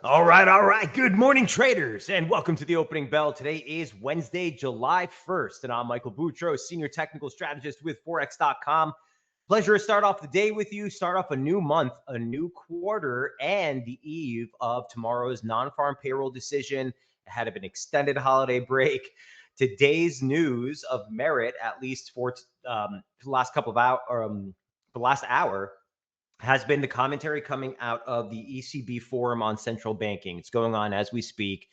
All right. Good morning, traders, and welcome to the opening bell. Today is Wednesday, July 1st, and I'm Michael Boutros, Senior Technical Strategist with FOREX.com. Pleasure to start off the day with you, start off a new month, a new quarter, and the eve of tomorrow's non-farm payroll decision ahead of an extended holiday break. Today's news of merit, at least for the last couple of hours, the last hour, has been the commentary coming out of the ECB forum on central banking. It's going on as we speak.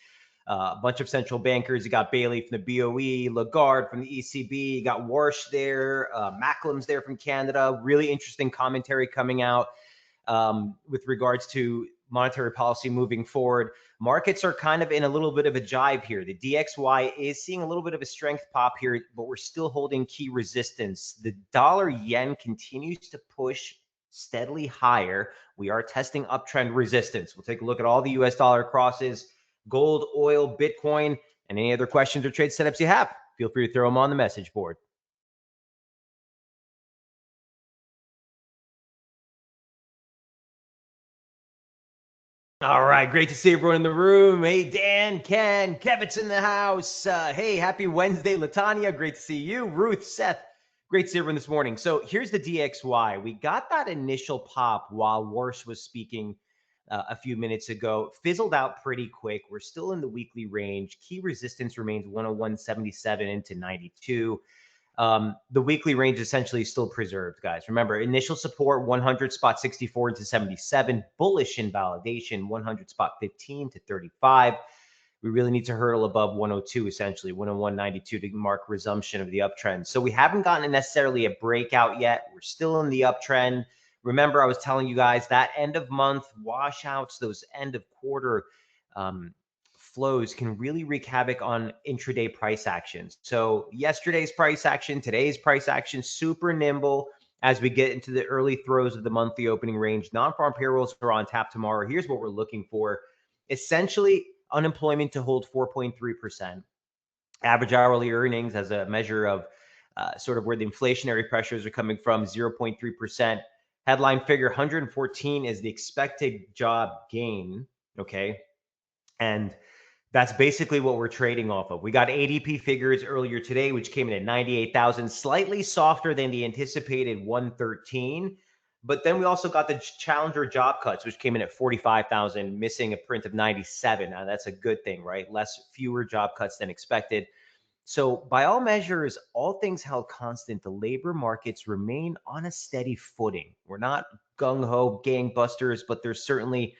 A bunch of central bankers. You got Bailey from the BOE, Lagarde from the ECB. You got Warsh there. Macklem's there from Canada. Really interesting commentary coming out with regards to monetary policy moving forward. Markets are kind of in a little bit of a jive here. The DXY is seeing a little bit of a strength pop here, but we're still holding key resistance. The dollar yen continues to push steadily higher. We are testing uptrend resistance. We'll take a look at all the US dollar crosses, gold, oil, Bitcoin, and any other questions or trade setups you have. Feel free to throw them on the message board. All right, great to see everyone in the room. Hey, Dan, Ken, Kevin's in the house. Hey, happy Wednesday, Latanya. Great to see you. Ruth, Seth, great to see everyone this morning. So here's the DXY. We got that initial pop while Warsh was speaking a few minutes ago. Fizzled out pretty quick. We're still in the weekly range. Key resistance remains 101.77 into 92. The weekly range essentially is still preserved, guys. Remember, initial support 100 spot 64 to 77, bullish invalidation 100 spot 15 to 35. We really need to hurdle above 102, essentially 101.92 to mark resumption of the uptrend. So we haven't gotten necessarily a breakout yet. We're still in the uptrend. Remember, I was telling you guys that end of month washouts, those end of quarter flows can really wreak havoc on intraday price actions. So yesterday's price action, today's price action, super nimble as we get into the early throes of the monthly opening range. Non-farm payrolls are on tap tomorrow. Here's what we're looking for. Essentially, unemployment to hold 4.3%. Average hourly earnings as a measure of sort of where the inflationary pressures are coming from, 0.3%. Headline figure 114 is the expected job gain, okay? And that's basically what we're trading off of. We got ADP figures earlier today, which came in at 98,000, slightly softer than the anticipated 113. But then we also got the challenger job cuts, which came in at 45,000, missing a print of 97. Now, that's a good thing, right? Fewer job cuts than expected. So by all measures, all things held constant, the labor markets remain on a steady footing. We're not gung-ho gangbusters, but there's certainly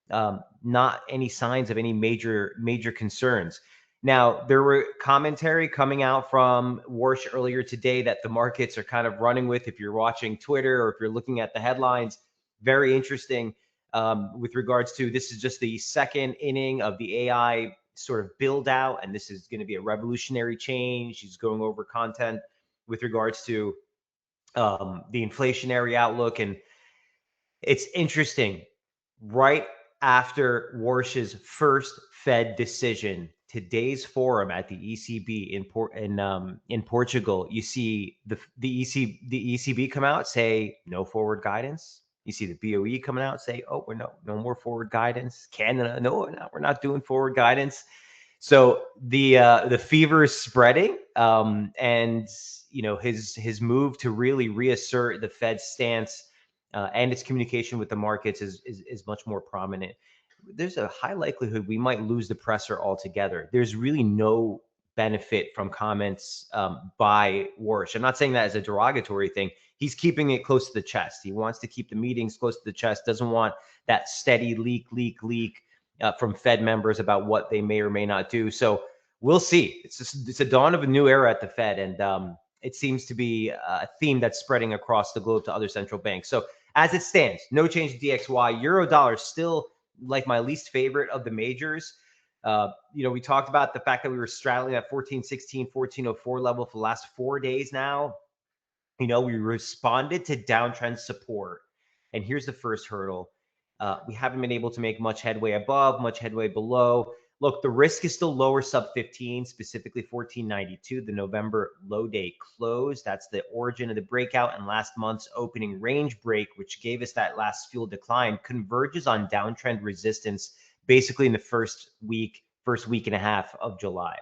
not any signs of any major concerns. Now, there were commentary coming out from Warsh earlier today that the markets are kind of running with. If you're watching Twitter or if you're looking at the headlines, very interesting with regards to this is just the second inning of the AI sort of build out, and this is going to be a revolutionary change. He's going over content with regards to the inflationary outlook, and it's interesting. Right after Warsh's first Fed decision, today's forum at the ECB in Portugal, you see the ECB come out say no forward guidance. You see the BOE coming out say, oh, we're no more forward guidance. Canada, no, we're not doing forward guidance. So the fever is spreading, and his move to really reassert the Fed's stance and its communication with the markets is much more prominent. There's a high likelihood we might lose the presser altogether. There's really no benefit from comments by Warsh. I'm not saying that as a derogatory thing. He's keeping it close to the chest. He wants to keep the meetings close to the chest, doesn't want that steady leak from Fed members about what they may or may not do. So we'll see. It's a dawn of a new era at the Fed, and it seems to be a theme that's spreading across the globe to other central banks. So as it stands, no change to DXY. Euro dollar still like my least favorite of the majors. We talked about the fact that we were straddling at 1416, 1404 level for the last 4 days now. We responded to downtrend support. And here's the first hurdle. We haven't been able to make much headway above, much headway below. Look, the risk is still lower sub 15, specifically 1492, the November low day close. That's the origin of the breakout, and last month's opening range break, which gave us that last fuel decline, converges on downtrend resistance basically in the first week and a half of July.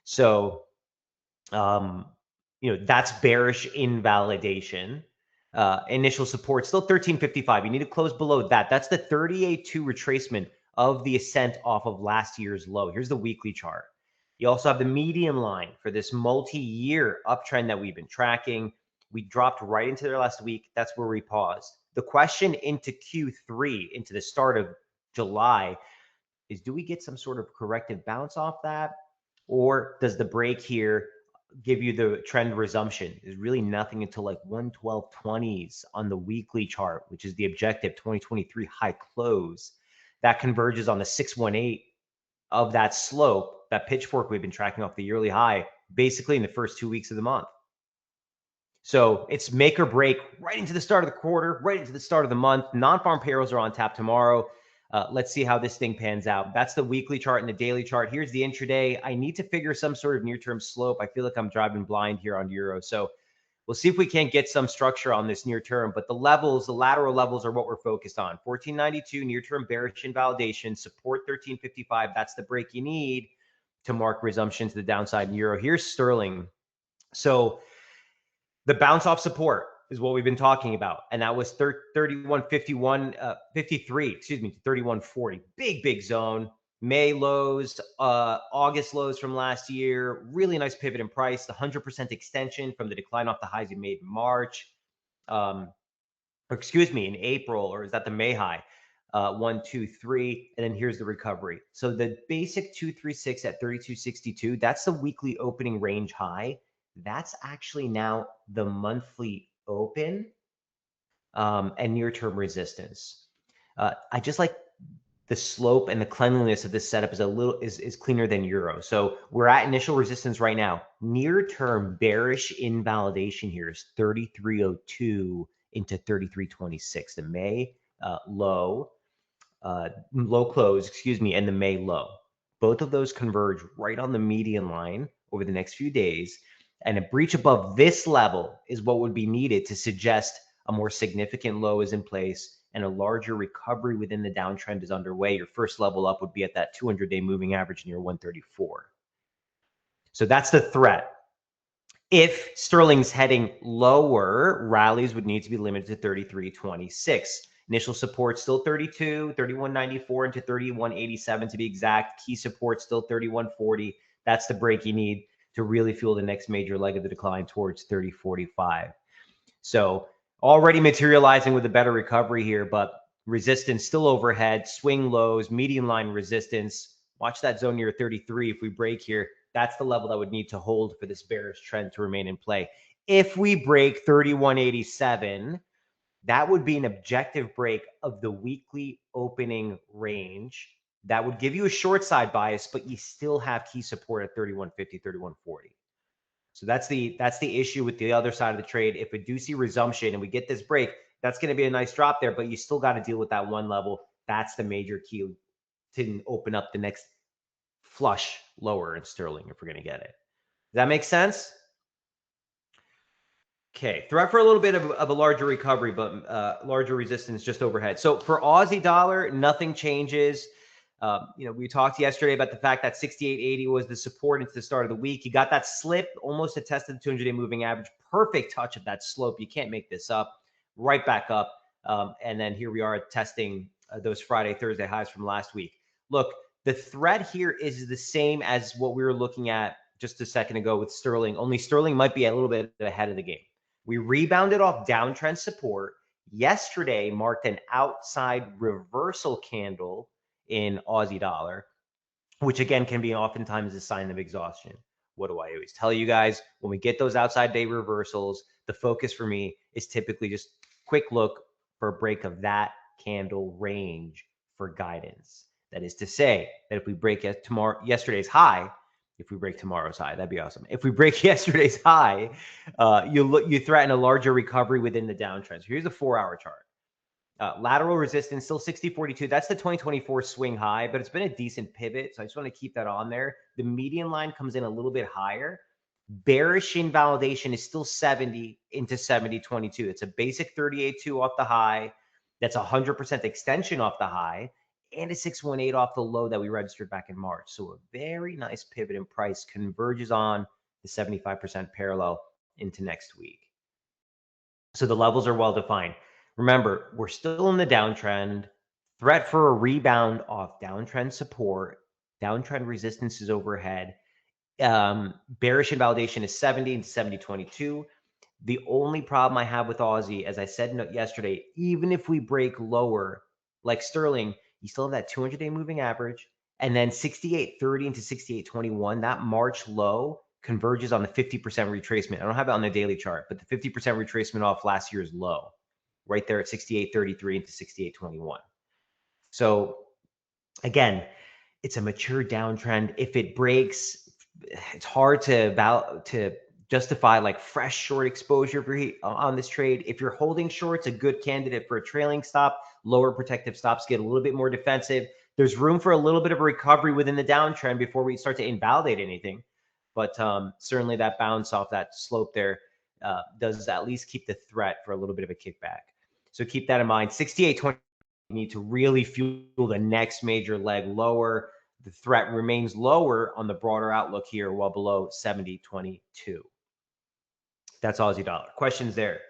So, that's bearish invalidation. Initial support still 1355. You need to close below that. That's the 38.2 retracement of the ascent off of last year's low. Here's the weekly chart. You also have the median line for this multi-year uptrend that we've been tracking. We dropped right into there last week. That's where we paused. The question into Q3, into the start of July, is do we get some sort of corrective bounce off that? Or does the break here give you the trend resumption? There's really nothing until like 112.20s on the weekly chart, which is the objective 2023 high close. That converges on the 618 of that slope, that pitchfork we've been tracking off the yearly high, basically in the first 2 weeks of the month. So it's make or break right into the start of the quarter, right into the start of the month. Non-farm payrolls are on tap tomorrow. Let's see how this thing pans out. That's the weekly chart and the daily chart. Here's the intraday. I need to figure some sort of near-term slope. I feel like I'm driving blind here on Euro. So we'll see if we can't get some structure on this near term. But the levels, the lateral levels are what we're focused on. 1492, near-term bearish invalidation, support 1355. That's the break you need to mark resumption to the downside in Euro. Here's sterling. So the bounce off support is what we've been talking about. And that was 53, excuse me, 3140. Big zone. May lows, August lows from last year. Really nice pivot in price. The 100% extension from the decline off the highs you made in March. In April, or is that the May high? 1, 2, 3, and then here's the recovery. So the basic 236 at 3262, that's the weekly opening range high. That's actually now the monthly open and near-term resistance. I just like the slope and the cleanliness of this setup is cleaner than Euro. So we're at initial resistance right now. Near-term bearish invalidation here is 3302 into 3326. The May low close, and the May low. Both of those converge right on the median line over the next few days. And a breach above this level is what would be needed to suggest a more significant low is in place and a larger recovery within the downtrend is underway. Your first level up would be at that 200-day moving average near 134. So that's the threat. If sterling's heading lower, rallies would need to be limited to 33.26. Initial support still 32, 31.94 into 31.87 to be exact. Key support still 31.40. That's the break you need to really fuel the next major leg of the decline towards 30.45. So already materializing with a better recovery here, but resistance still overhead, swing lows, median line resistance. Watch that zone near 33. If we break here, that's the level that would need to hold for this bearish trend to remain in play. If we break 31.87, that would be an objective break of the weekly opening range. That would give you a short side bias, but you still have key support at 31.50, 31.40. So that's the issue with the other side of the trade. If we do see resumption and we get this break, that's going to be a nice drop there, but you still got to deal with that one level. That's the major key to open up the next flush lower in sterling if we're going to get it. Does that make sense? Okay, threat for a little bit of a larger recovery, but larger resistance just overhead. So for Aussie dollar, nothing changes. We talked yesterday about the fact that 68.80 was the support into the start of the week. You got that slip, almost a test of the 200-day moving average. Perfect touch of that slope. You can't make this up. Right back up. And then here we are testing those Friday, Thursday highs from last week. Look, the threat here is the same as what we were looking at just a second ago with sterling. Only sterling might be a little bit ahead of the game. We rebounded off downtrend support. Yesterday marked an outside reversal candle in Aussie dollar, which again can be oftentimes a sign of exhaustion. What do I always tell you guys? When we get those outside day reversals, the focus for me is typically just quick look for a break of that candle range for guidance. That is to say that if we break yesterday's high, if we break tomorrow's high, that'd be awesome. If we break yesterday's high, you threaten a larger recovery within the downtrend. So here's a 4-hour chart. Lateral resistance still 60.42. That's the 2024 swing high, but it's been a decent pivot. So I just want to keep that on there. The median line comes in a little bit higher. Bearish invalidation is still 70 into 70.22. It's a basic 38.2 off the high. That's 100% extension off the high. and a 618 off the low that we registered back in March. So a very nice pivot in price converges on the 75% parallel into next week. So the levels are well defined. Remember, we're still in the downtrend. Threat for a rebound off downtrend support. Downtrend resistance is overhead. Bearish invalidation is 70 and 70.22. The only problem I have with Aussie, as I said yesterday, even if we break lower, like sterling, you still have that 200-day moving average, and then 68.30 into 68.21, that March low converges on the 50% retracement. I don't have it on the daily chart, but the 50% retracement off last year's low, right there at 68.33 into 68.21. So again, it's a mature downtrend. If it breaks, it's hard to justify like fresh short exposure on this trade. If you're holding shorts, a good candidate for a trailing stop. Lower protective stops get a little bit more defensive. There's room for a little bit of a recovery within the downtrend before we start to invalidate anything. But certainly that bounce off that slope there does at least keep the threat for a little bit of a kickback. So keep that in mind. 68.20 need to really fuel the next major leg lower. The threat remains lower on the broader outlook here, well below 70.22. That's Aussie dollar. Questions there?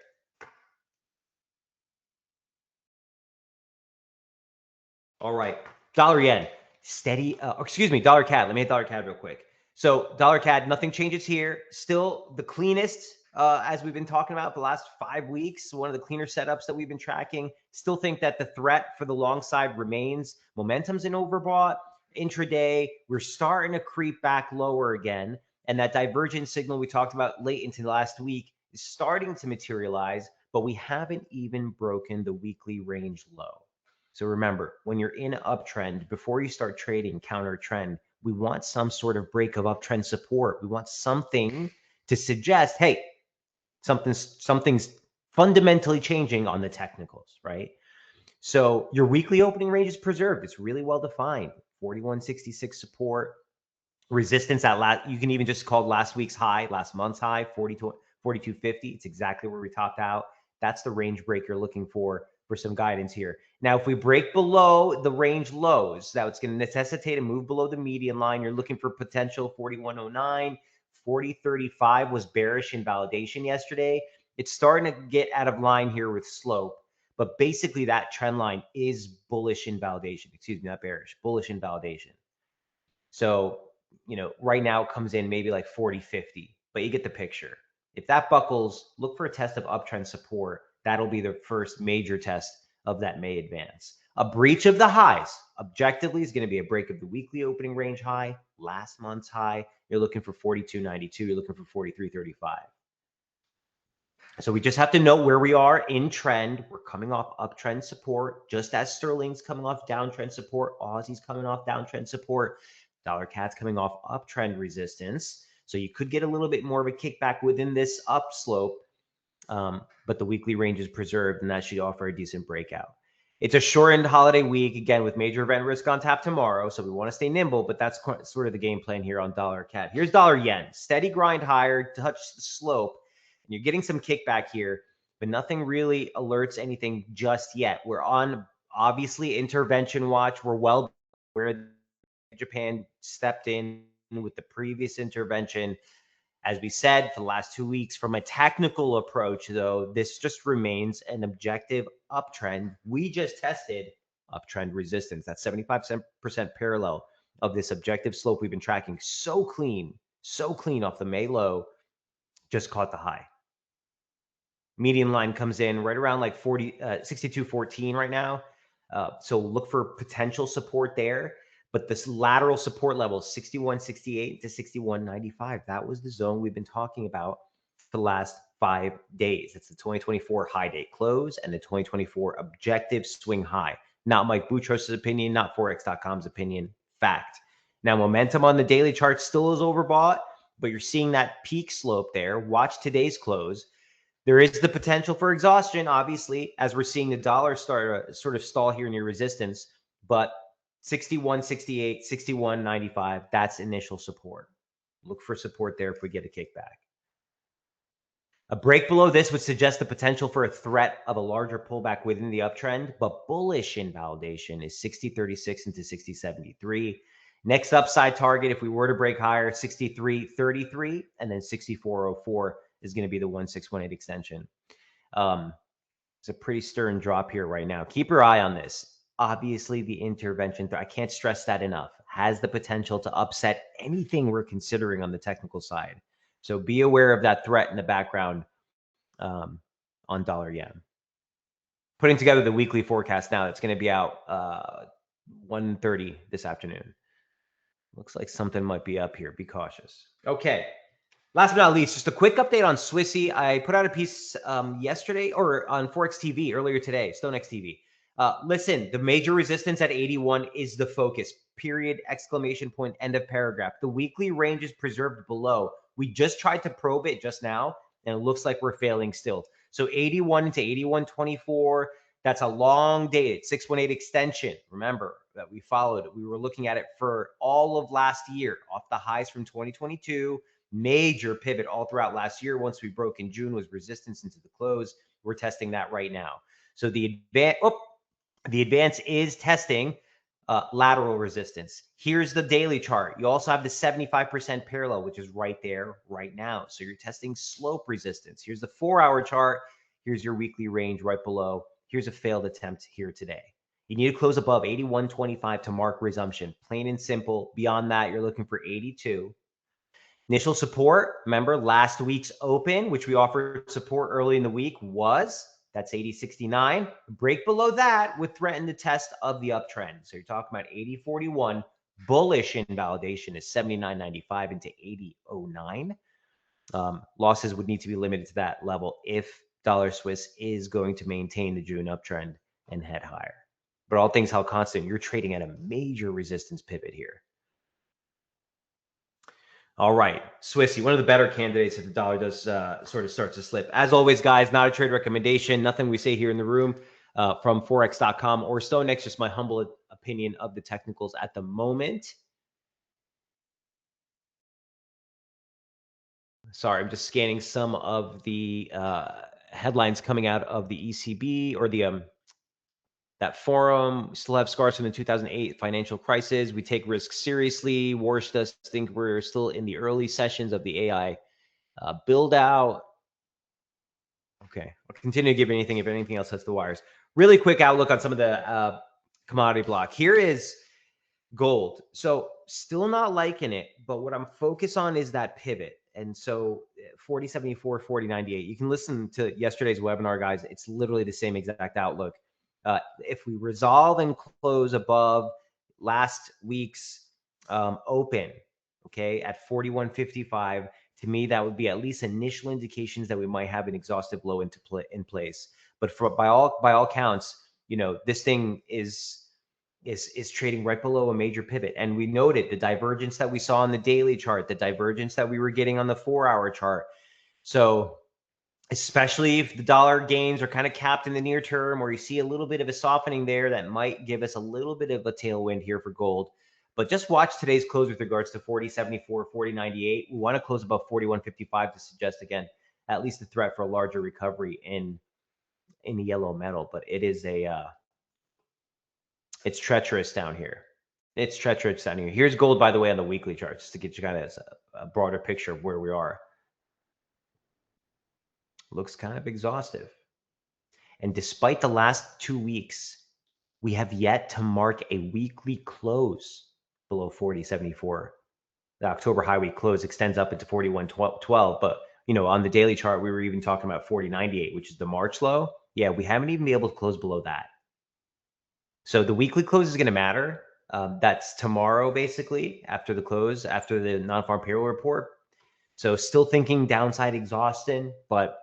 All right. Dollar yen, steady. Dollar CAD. Let me hit dollar CAD real quick. So dollar CAD, nothing changes here. Still the cleanest, as we've been talking about the last 5 weeks. One of the cleaner setups that we've been tracking. Still think that the threat for the long side remains. Momentum's in overbought. Intraday, we're starting to creep back lower again. And that divergent signal we talked about late into last week is starting to materialize, but we haven't even broken the weekly range low. So remember, when you're in an uptrend, before you start trading counter trend, we want some sort of break of uptrend support. We want something to suggest, hey, something's fundamentally changing on the technicals, right? So your weekly opening range is preserved. It's really well defined. 41.66 support, resistance at last. You can even just call last week's high, last month's high, 42.50. It's exactly where we topped out. That's the range break you're looking for some guidance here. Now, if we break below the range lows, now it's going to necessitate a move below the median line. You're looking for potential 41.09. 40.35 was bearish invalidation yesterday. It's starting to get out of line here with slope, but basically that trend line is bullish invalidation. Excuse me, not bearish, bullish invalidation. So, right now it comes in maybe like 40.50, but you get the picture. If that buckles, look for a test of uptrend support. That'll be the first major test of that May advance. A breach of the highs, objectively, is going to be a break of the weekly opening range high, last month's high. You're looking for 42.92. You're looking for 43.35. So we just have to know where we are in trend. We're coming off uptrend support, just as sterling's coming off downtrend support. Aussie's coming off downtrend support. Dollar CAD's coming off uptrend resistance. So you could get a little bit more of a kickback within this upslope. But the weekly range is preserved, and that should offer a decent breakout. It's a shortened holiday week, again, with major event risk on tap tomorrow, so we want to stay nimble, but that's sort of the game plan here on dollar CAD. Here's dollar yen. Steady grind higher, touch the slope, and you're getting some kickback here, but nothing really alerts anything just yet. We're on, obviously, intervention watch. We're well where Japan stepped in with the previous intervention. As we said for the last 2 weeks, from a technical approach, though, this just remains an objective uptrend. We just tested uptrend resistance. That's 75% parallel of this objective slope we've been tracking. So clean off the May low, just caught the high. Median line comes in right around like 62.14 right now. So look for potential support there. But this lateral support level, 61.68 to 61.95, that was the zone we've been talking about for the last 5 days. It's the 2024 high date close and the 2024 objective swing high. Not Mike Boutros' opinion, not FOREX.com's opinion, fact. Now, momentum on the daily chart still is overbought, but you're seeing that peak slope there. Watch today's close. There is the potential for exhaustion, obviously, as we're seeing the dollar start to sort of stall here near resistance, but 61.68, 61.95, that's initial support. Look for support there if we get a kickback. A break below this would suggest the potential for a threat of a larger pullback within the uptrend, but bullish invalidation is 60.36 into 60.73. Next upside target, if we were to break higher, 63.33, and then 64.04 is going to be the 1618 extension. It's a pretty stern drop here right now. Keep your eye on this. Obviously, the intervention, I can't stress that enough, has the potential to upset anything we're considering on the technical side. So be aware of that threat in the background on dollar yen. Putting together the weekly forecast now. It's going to be out 1:30 this afternoon. Looks like something might be up here. Be cautious. Okay. Last but not least, just a quick update on Swissy. I put out a piece yesterday or on Forex TV earlier today, StoneX TV. Listen, the major resistance at 81 is the focus. Period, exclamation point, end of paragraph. The weekly range is preserved below. We just tried to probe it just now, and it looks like we're failing still. So 81 into 81.24, that's a long dated 618 extension. Remember that we followed it. We were looking at it for all of last year, off the highs from 2022. Major pivot all throughout last year. Once we broke in June, was resistance into the close. We're testing that right now. So the advance is testing lateral resistance. Here's the daily chart. You also have the 75% parallel, which is right there right now. So you're testing slope resistance. Here's the 4-hour chart. Here's your weekly range right below. Here's a failed attempt here today. You need to close above 81.25 to mark resumption. Plain and simple. Beyond that, you're looking for 82. Initial support, remember last week's open, which we offered support early in the week, that's 80.69. Break below that would threaten the test of the uptrend. So you're talking about 80.41. Bullish invalidation is 79.95 into 80.09. Losses would need to be limited to that level if dollar Swiss is going to maintain the June uptrend and head higher. But all things held constant, you're trading at a major resistance pivot here. All right, Swissy, one of the better candidates if the dollar does sort of start to slip. As always, guys, not a trade recommendation. Nothing we say here in the room from FOREX.com or StoneX, just my humble opinion of the technicals at the moment. Sorry, I'm just scanning some of the headlines coming out of the ECB or the that forum. We still have scars from the 2008 financial crisis. We take risks seriously. Warsh does think we're still in the early sessions of the AI build out. Okay, I'll continue to give anything if anything else hits the wires. Really quick outlook on some of the commodity block. Here is gold. So still not liking it, but what I'm focused on is that pivot. And so 40.74, 40.98. You can listen to yesterday's webinar, guys. It's literally the same exact outlook. If we resolve and close above last week's open, okay, at 41.55, to me, that would be at least initial indications that we might have an exhaustive low in place. But by all counts, you know, this thing is trading right below a major pivot. And we noted the divergence that we saw on the daily chart, the divergence that we were getting on the 4-hour chart. So especially if the dollar gains are kind of capped in the near term, or you see a little bit of a softening there, that might give us a little bit of a tailwind here for gold. But just watch today's close with regards to 40.74, 40.98. We want to close above 41.55 to suggest, again, at least a threat for a larger recovery in the yellow metal. But it is it's treacherous down here. It's treacherous down here. Here's gold, by the way, on the weekly chart, just to get you kind of a broader picture of where we are. Looks kind of exhaustive. And despite the last 2 weeks, we have yet to mark a weekly close below 40.74. The October high week close extends up into 41.12. But, you know, on the daily chart, we were even talking about 40.98, which is the March low. Yeah, we haven't even been able to close below that. So the weekly close is going to matter. That's tomorrow, basically, after the close, after the non-farm payroll report. So still thinking downside exhaustion, but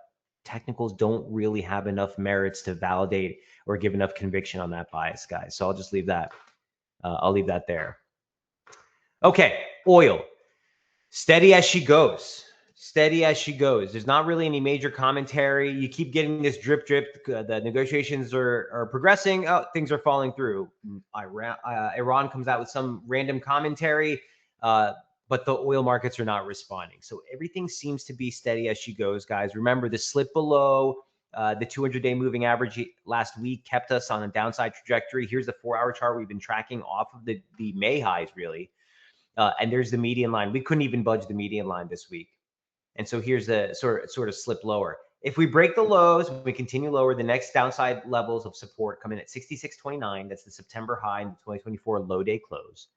technicals don't really have enough merits to validate or give enough conviction on that bias, guys. So I'll just leave that. I'll leave that there. Okay, oil. Steady as she goes. Steady as she goes. There's not really any major commentary. You keep getting this drip. The negotiations are progressing. Oh, things are falling through. Iran comes out with some random commentary. but the oil markets are not responding. So everything seems to be steady as she goes, guys. Remember, the slip below the 200-day moving average last week kept us on a downside trajectory. Here's the 4-hour chart we've been tracking off of the May highs, really. And there's the median line. We couldn't even budge the median line this week. And so here's the sort of slip lower. If we break the lows, we continue lower, the next downside levels of support come in at 66.29. That's the September high and the 2024 low day close.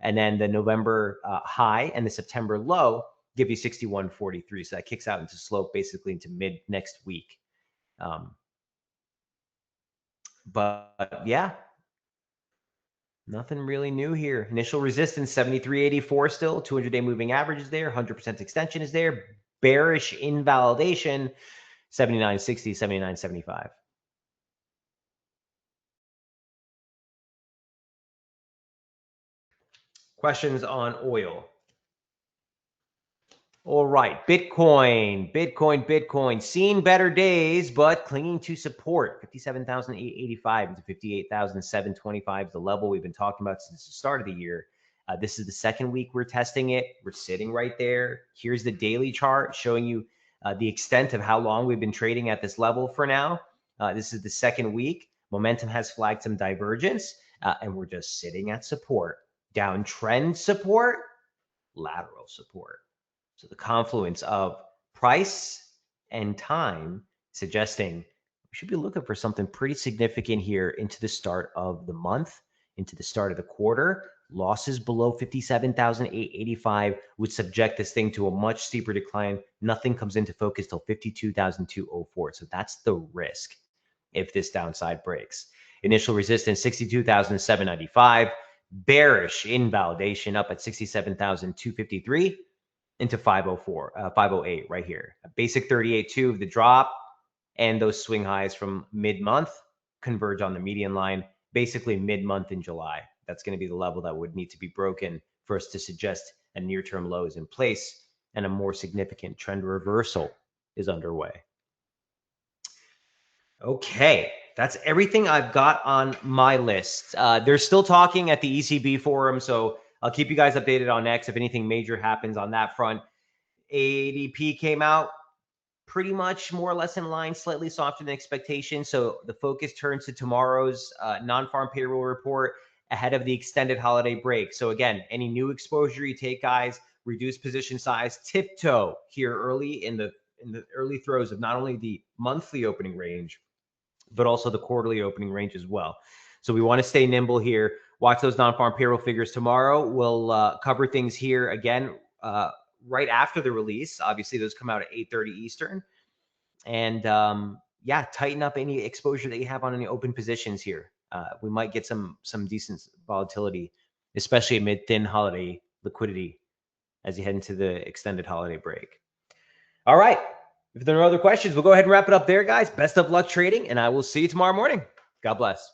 And then the November high and the September low give you 61.43. So that kicks out into slope basically into mid next week. But yeah, nothing really new here. Initial resistance, 73.84 still. 200-day moving average is there. 100% extension is there. Bearish invalidation, 79.60, 79.75. Questions on oil? All right, Bitcoin. Seen better days, but clinging to support. 57,885 to 58,725 is the level we've been talking about since the start of the year. This is the second week we're testing it. We're sitting right there. Here's the daily chart showing you the extent of how long we've been trading at this level for now. This is the second week. Momentum has flagged some divergence, and we're just sitting at support. Downtrend support, lateral support. So the confluence of price and time suggesting we should be looking for something pretty significant here into the start of the month, into the start of the quarter. Losses below 57,885 would subject this thing to a much steeper decline. Nothing comes into focus till 52,204. So that's the risk if this downside breaks. Initial resistance, 62,795. Bearish invalidation up at 67,253 into 504, 508 right here. A basic 38.2 of the drop and those swing highs from mid-month converge on the median line, basically mid-month in July. That's going to be the level that would need to be broken for us to suggest a near-term low is in place and a more significant trend reversal is underway. Okay, that's everything I've got on my list. They're still talking at the ECB forum, so I'll keep you guys updated on X if anything major happens on that front. ADP came out pretty much more or less in line, slightly softer than expectation. So the focus turns to tomorrow's non-farm payroll report ahead of the extended holiday break. So again, any new exposure you take, guys, reduce position size, tiptoe here early in the early throes of not only the monthly opening range, but also the quarterly opening range as well. So we want to stay nimble here. Watch those non-farm payroll figures tomorrow. We'll cover things here again right after the release. Obviously, those come out at 8:30 Eastern. And yeah, tighten up any exposure that you have on any open positions here. We might get some decent volatility, especially amid thin holiday liquidity as you head into the extended holiday break. All right. If there are no other questions, we'll go ahead and wrap it up there, guys. Best of luck trading, and I will see you tomorrow morning. God bless.